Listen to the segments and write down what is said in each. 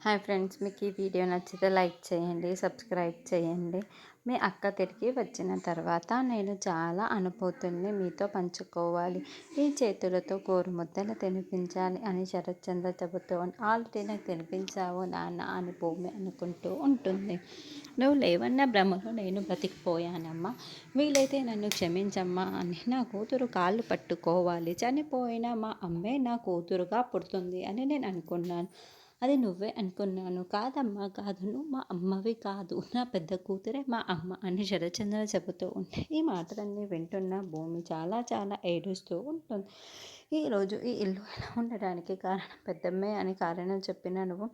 Hi friends, మీకు ఈ video నచ్చితే లైక్ చేయండి, సబ్స్క్రైబ్ చేయండి. మీ అక్క తిరిగి వచ్చిన తర్వాత నేను చాలా అనుభూతుల్ని మీతో పంచుకోవాలి. ఈ చేతులతో ముద్దలు తినిపించాలి అని శరత్చంద్ర చెబుతూ ఆల్రెడీ నాకు తినిపించావు నాన్న అని భూమి అనుకుంటూ ఉంటుంది. నువ్వు లేవన్న భ్రమలో నేను బ్రతికిపోయానమ్మా, వీలైతే నన్ను క్షమించమ్మా అని నా కూతురు కాళ్ళు పట్టుకోవాలి. చనిపోయిన మా అమ్మే నా కూతురుగా పుడుతుంది అని నేను అనుకున్నాను. అది నువ్వే అనుకున్నాను. కాదమ్మా కాదు, నువ్వు మా అమ్మవి కాదు, నా పెద్ద కూతురే మా అమ్మ అని శరచంద్ర చెబుతూ ఉంటే ఈ మాటలన్నీ వింటున్న భూమి చాలా చాలా ఏడుస్తూ ఉంటుంది. ఈరోజు ఈ ఇల్లు ఎలా ఉండడానికి కారణం పెద్దమ్మే అని కారణం చెప్పిన నువ్వు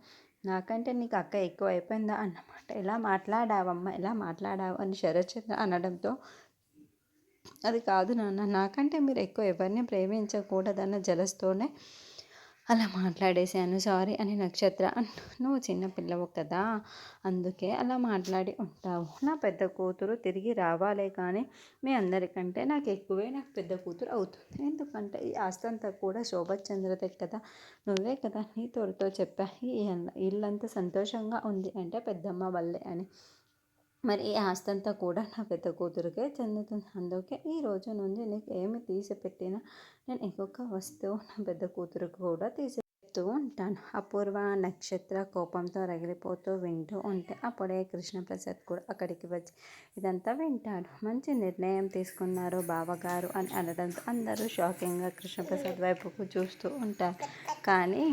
నాకంటే నీకు అక్క ఎక్కువ అయిపోయిందా అన్నమాట. ఎలా మాట్లాడావమ్మా, ఎలా మాట్లాడావు అని శరచంద్ర అనడంతో అది కాదు నాన్న, నాకంటే మీరు ఎక్కువ ఎవరిని ప్రేమించకూడదన్న జలస్తోనే అలా మాట్లాడేశాను, సారీ అని నక్షత్ర నువ్వు చిన్న పిల్లవు కదా, అందుకే అలా మాట్లాడి ఉంటావు. నా పెద్ద కూతురు తిరిగి రావాలే కానీ మీ అందరికంటే నాకు ఎక్కువే నాకు పెద్ద కూతురు అవుతుంది. ఎందుకంటే ఈ ఆస్తంతా కూడా శోభచంద్రదే కదా, నువ్వే కదా నీ తోడుతో చెప్పా ఈ ఇల్లంతా సంతోషంగా ఉంది అంటే పెద్దమ్మ వల్లే అని. మరి ఈ ఆస్తంతా కూడా నా పెద్ద కూతురికే చెందుతుంది. అందుకే ఈ రోజు నుండి నీకు ఏమి తీసి పెట్టినా నేను ఇంకొక వస్తువు నా పెద్ద కూతురికి కూడా తీసిపెడుతూ ఉంటాను. అపూర్వ నక్షత్ర కోపంతో రగిలిపోతూ వింటూ ఉంటే అప్పుడే కృష్ణప్రసాద్ కూడా అక్కడికి వచ్చి ఇదంతా వింటాడు. మంచి నిర్ణయం తీసుకున్నారు బావగారు అని అనడంతో అందరూ షాకింగ్గా కృష్ణప్రసాద్ వైపుకు చూస్తూ ఉంటారు. కానీ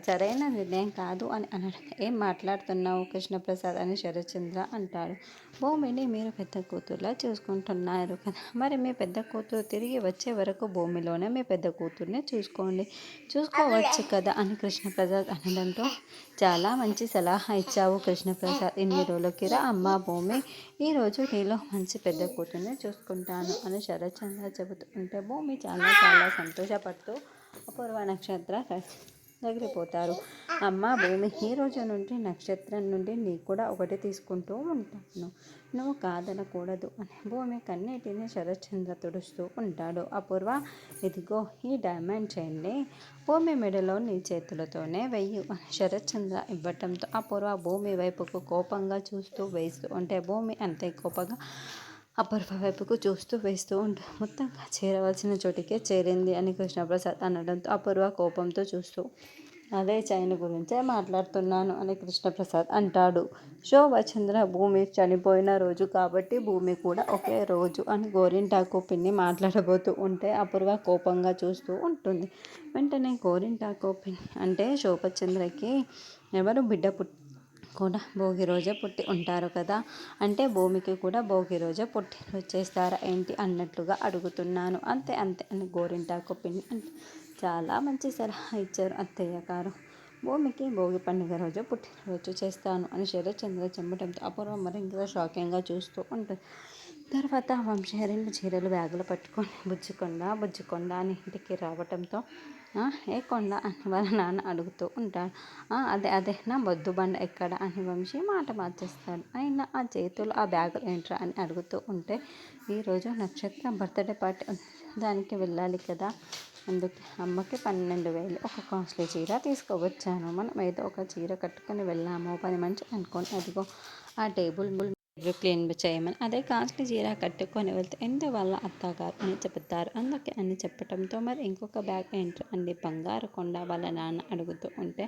సరైన నిర్ణయం కాదు అని అనడం, ఏం మాట్లాడుతున్నావు కృష్ణప్రసాద్ అని శరత్చంద్ర అంటాడు. భూమిని మీరు పెద్ద కూతురులా చూసుకుంటున్నారు కదా, మరి మీ పెద్ద కూతురు తిరిగి వచ్చే వరకు భూమిలోనే మీ పెద్ద కూతుర్ని చూసుకోవచ్చు కదా అని కృష్ణప్రసాద్ అనడంతో చాలా మంచి సలహా ఇచ్చావు కృష్ణప్రసాద్, ఇన్ని రోజులకి రా అమ్మ భూమి, ఈరోజు నీలో మంచి పెద్ద కూతుర్ని చూసుకుంటాను అని శరత్చంద్ర చెబుతూ ఉంటే భూమి చాలా చాలా సంతోషపడుతూ అపూర్వ నక్షత్ర ఎగిరిపోతారు. అమ్మ భూమి, ఈ రోజు నుండి నక్షత్రం నుండి నీ కూడా ఒకటి తీసుకుంటూ ఉంటాను, నువ్వు కాదనకూడదు అని భూమి కన్నీటిని శరత్చంద్ర తుడుస్తూ ఉంటాడు. అపూర్వ, ఇదిగో ఈ డైమండ్ చైన్ని భూమి మెడలో నీ చేతులతోనే వెయ్యి అని శరత్చంద్ర ఇవ్వటంతో అపూర్వ భూమి వైపుకు కోపంగా చూస్తూ వేస్తూ ఉంటే భూమి అంతే కోపంగా అపూర్వ వైపుకు చూస్తూ వేస్తూ ఉంటుంది. మొత్తంగా చేరవలసిన చోటికే చేరింది అని కృష్ణప్రసాద్ అనడంతో అపూర్వ కోపంతో చూస్తూ అదే చైన్ గురించే మాట్లాడుతున్నాను అని కృష్ణప్రసాద్ అంటాడు. శోభచంద్ర భూమి చనిపోయిన రోజు కాబట్టి భూమి కూడా ఒకే రోజు అని గోరింటాకు పిన్ని మాట్లాడబోతూ ఉంటే అపూర్వ కోపంగా చూస్తూ ఉంటుంది. వెంటనే గోరింటాకు పిన్ని అంటే శోభచంద్రకి ఎవరు బిడ్డ కూడా భోగి రోజే పుట్టి ఉంటారు కదా, అంటే భూమికి కూడా భోగి రోజే పుట్టినరోజు చేస్తారా ఏంటి అన్నట్లుగా అడుగుతున్నాను, అంతే అంతే అని గోరింటాకు పిన్ని అంటే చాలా మంచి సలహా ఇచ్చారు అత్తయ్య గారు. భూమికి భోగి పండుగ రోజు పుట్టినరోజు చేస్తాను అని శరత్చంద్ర చెమ్మటంతో అపూర్వం మరి ఇంకా షాకింగ్గా చూస్తూ ఉంటుంది. తర్వాత వంశీ రెండు చీరలు బ్యాగులు పట్టుకొని బుజ్జికొండ అని ఇంటికి రావటంతో ఏ కొండ అని వాళ్ళ నాన్న అడుగుతూ ఉంటాడు. అదే అదే నా మొద్దు బండ ఎక్కడ అని వంశీ మాట మార్చేస్తాడు. అయినా ఆ చేతులు ఆ బ్యాగులు ఏంట్రా అని అడుగుతూ ఉంటే ఈరోజు నక్షత్రం బర్త్డే పార్టీ దానికి వెళ్ళాలి కదా, అందుకే అమ్మకి 12,000 ఒక కాస్ట్లీ చీర తీసుకువచ్చాను. మనం ఏదో ఒక చీర కట్టుకొని వెళ్ళాము 10 మంచి అనుకోని, అదిగో ఆ టేబుల్ క్లీన్ చేయమని అదే కాస్ట్లీ చీర కట్టుకొని వెళ్తే ఎంత వాళ్ళ అత్తగారు అని చెప్తారు, అందుకే అని చెప్పటంతో మరి ఇంకొక బ్యాగ్ ఏంటి అండి బంగారు కొండ వాళ్ళ నాన్న అడుగుతూ ఉంటే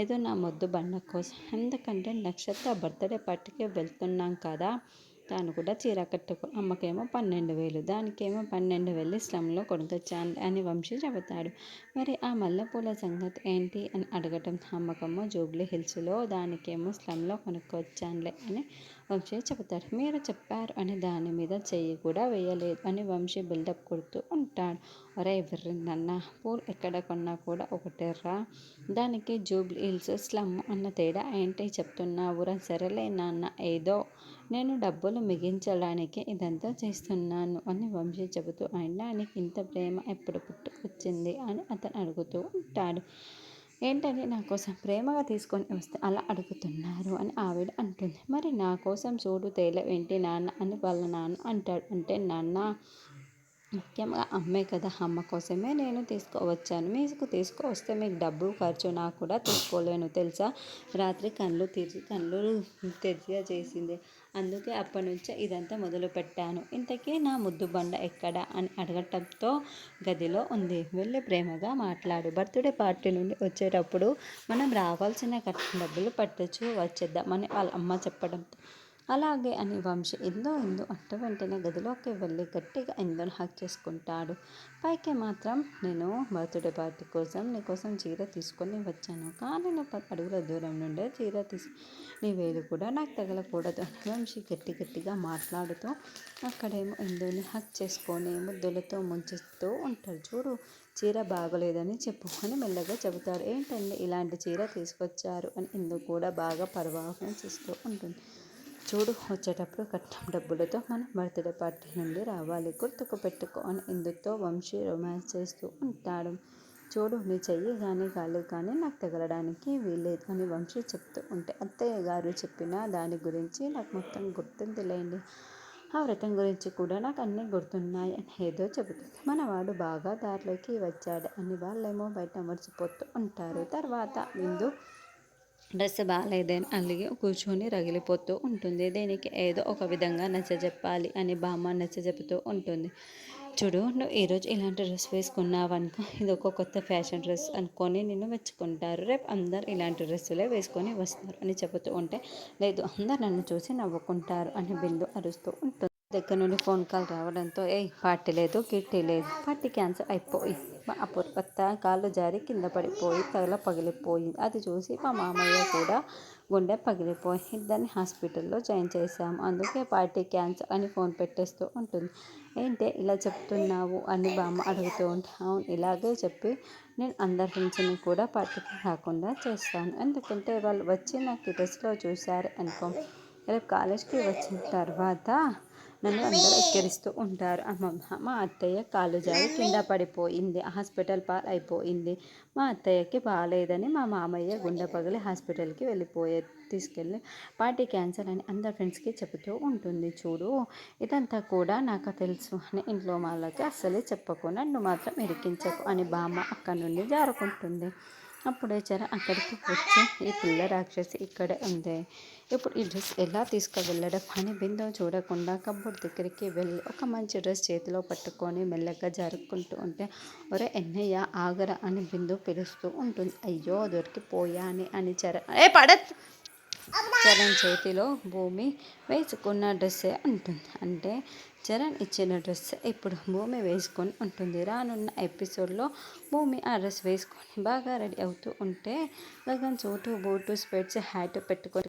ఏదో నా మొద్దు బండ కోసం, ఎందుకంటే నక్షత్ర బర్త్డే పార్టీకి వెళ్తున్నాం కదా, తాను కూడా చీర కట్టుకో, అమ్మకేమో 12,000 దానికేమో 12,000 స్లమ్లో కొనుకొచ్చాను అని వంశీ చెబుతాడు. మరి ఆ మల్లెపూల సంగతి ఏంటి అని అడగటం, అమ్మకమ్మో జూబ్లీ హిల్స్లో దానికేమో స్లమ్లో కొనుక్కొచ్చానులే అని వంశీ చెబుతాడు. మీరు చెప్పారు అని దాని మీద చెయ్యి కూడా వేయలేదు అని వంశీ బిల్డప్ కొడుతూ ఉంటాడు. ఒరే విర్రిందన్న, పూలు ఎక్కడ కొన్నా కూడా ఒకటేర్రా, దానికి జూబ్లీ హిల్స్ స్లమ్ అన్న తేడా ఏంటి చెప్తున్నావురా, సరేలే నాన్న ఏదో నేను డబ్బులు మిగించడానికి ఇదంతా చేస్తున్నాను అని వంశీ చెబుతూ అయినా నీకు ఇంత ప్రేమ ఎప్పుడు పుట్టుకొచ్చింది అని అతను అడుగుతూ ఉంటాడు. ఏంటని నా కోసం ప్రేమగా తీసుకొని వస్తే అలా అడుగుతున్నారు అని ఆవిడ అంటుంది. మరి నా కోసం చూడు తేలవేంటి నాన్న అని వాళ్ళ నాన్న అంటాడు. అంటే నాన్న ముఖ్యంగా అమ్మే కదా, అమ్మ కోసమే నేను తీసుకువచ్చాను. మీకు తీసుకువస్తే మీకు డబ్బు ఖర్చు, నాకు కూడా తీసుకోలేను తెలుసా. రాత్రి కళ్ళు తెరిచిగా చేసింది. అందుకే అప్పటి నుంచే ఇదంతా మొదలుపెట్టాను. ఇంతకీ నా ముద్దు బండ ఎక్కడా అని అడగటంతో గదిలో ఉంది. వెళ్ళి ప్రేమగా మాట్లాడు. బర్త్డే పార్టీ నుండి వచ్చేటప్పుడు మనం రావాల్సిన డబ్బులు పట్టొచ్చు వచ్చేద్దాం అని వాళ్ళ అమ్మ చెప్పడంతో అలాగే అని వంశీ ఎందో అంట వెంటనే గదిలోకి వెళ్ళి గట్టిగా ఎందోని హక్ చేసుకుంటాడు. పైకి మాత్రం నేను బర్త్డే పార్టీ కోసం నీకోసం చీర తీసుకొని వచ్చాను, కానీ నువ్వు 10 అడుగుల దూరం నుండే చీర నీ వేలు కూడా నాకు తగలకూడదు అని వంశీ గట్టిగా మాట్లాడుతూ అక్కడేమో ఎందోని హక్ చేసుకొని ముద్దులతో ముంచుతూ ఉంటాడు. చూడు, చీర బాగలేదని చెప్పు అని మెల్లగా చెబుతాడు. ఏంటండి ఇలాంటి చీర తీసుకొచ్చారు అని ఇందుకు కూడా బాగా పరివాహన చేస్తూ ఉంటుంది. చూడు, వచ్చేటప్పుడు కట్నం డబ్బులతో మనం బర్త్డే పార్టీ నుండి రావాలి, గుర్తుకు పెట్టుకో అని ఇందుతో వంశీ రొమాన్స్ చేస్తూ ఉంటాడు. చూడు, నీ చెయ్యి కానీ కాళ్ళు కానీ నాకు తగలడానికి వీల్లేదు అని వంశీ చెప్తూ ఉంటే అత్తయ్య గారు చెప్పిన దాని గురించి నాకు మొత్తం గుర్తుందిలేండి, ఆ వ్రతం గురించి కూడా నాకు అన్నీ గుర్తున్నాయి అని ఏదో చెబుతుంది. మనవాడు బాగా దారిలోకి వచ్చాడు అని వాళ్ళేమో బయట మర్చిపోతూ ఉంటారు. తర్వాత విందు డ్రెస్ బాగాలేదని అలిగి కూర్చొని రగిలిపోతూ ఉంటుంది. దీనికి ఏదో ఒక విధంగా నచ్చజెప్పాలి అని బామ్మ నచ్చజెప్పుతూ ఉంటుంది. చూడు, నువ్వు ఈరోజు ఇలాంటి డ్రెస్ వేసుకున్నావనుకో, ఇది ఒక కొత్త ఫ్యాషన్ డ్రెస్ అనుకొని నిన్ను మెచ్చుకుంటారు. రేపు అందరు ఇలాంటి డ్రెస్సులే వేసుకొని వస్తారు అని చెబుతూ ఉంటే, లేదు అందరు నన్ను చూసి నవ్వుకుంటారు అని బిందు అరుస్తూ ఉంటుంది. దగ్గర నుండి ఫోన్ కాల్ రావడంతో పార్టీ లేదు, కిట్టి లేదు, పార్టీ క్యాన్సిల్ అయిపోయి మా అపూర్వత కాళ్ళు జారి కింద పడిపోయి తల పగిలిపోయింది. అది చూసి మా మామయ్య కూడా గుండె పగిలిపోయి ఇద్దరిని హాస్పిటల్లో జాయిన్ చేశాము, అందుకే పార్టీ క్యాన్సిల్ అని ఫోన్ పెట్టేస్తూ ఉంటుంది. ఏంటి ఇలా చెప్తున్నావు అని బామ్మ అడుగుతూ ఉంటే, అవును ఇలాగే చెప్పి నేను అందరి ఫ్రెండ్స్ని కూడా పార్టీకి రాకుండా చేస్తాను, ఎందుకంటే వాళ్ళు వచ్చి నాకు డ్రెస్లో చూశారు అనుకో, రేపు కాలేజ్కి వచ్చిన తర్వాత నన్ను అందరూ ఎక్కిరిస్తూ ఉంటారు. అమ్మమ్మ, మా అత్తయ్య కాలు జారి కింద పడిపోయింది, హాస్పిటల్ అయిపోయింది, మా అత్తయ్యకి బాగాలేదని మా మామయ్య గుండె పగిలి హాస్పిటల్కి తీసుకెళ్ళి పార్టీ క్యాన్సర్ అని అందరి ఫ్రెండ్స్కి చెబుతూ ఉంటుంది. చూడు, ఇదంతా కూడా నాకు తెలుసు అని ఇంట్లో వాళ్ళకి అస్సలే చెప్పకు, నన్ను మాత్రం ఇరికించకు అని బామ్మ అక్కడి నుండి జారుకుంటుంది. అప్పుడే అక్కడికి వచ్చి ఈ పిల్ల రాక్షసి ఇక్కడే ఉంది, ఇప్పుడు ఈ డ్రెస్ ఎలా తీసుకువెళ్ళడం అని బిందు చూడకుండా కబోర్డ్ దగ్గరికి వెళ్ళి ఒక మంచి డ్రెస్ చేతిలో పట్టుకొని మెల్లగా జరుపుకుంటూ ఉంటే, ఒరే ఎన్నయ్య ఆగరా అని బిందు పిలుస్తూ ఉంటుంది. అయ్యో దొరికిపోయాని అని చరణ్ చేతిలో భూమి వేసుకున్న డ్రెస్సే ఉంటుంది. అంటే చరణ్ ఇచ్చిన డ్రెస్ ఇప్పుడు భూమి వేసుకొని ఉంటుంది. రానున్న ఎపిసోడ్లో భూమి ఆ డ్రెస్ వేసుకొని బాగా రెడీ అవుతూ ఉంటే గగన్ సూటు బూటు స్పెట్స్ హ్యాట్ పెట్టుకొని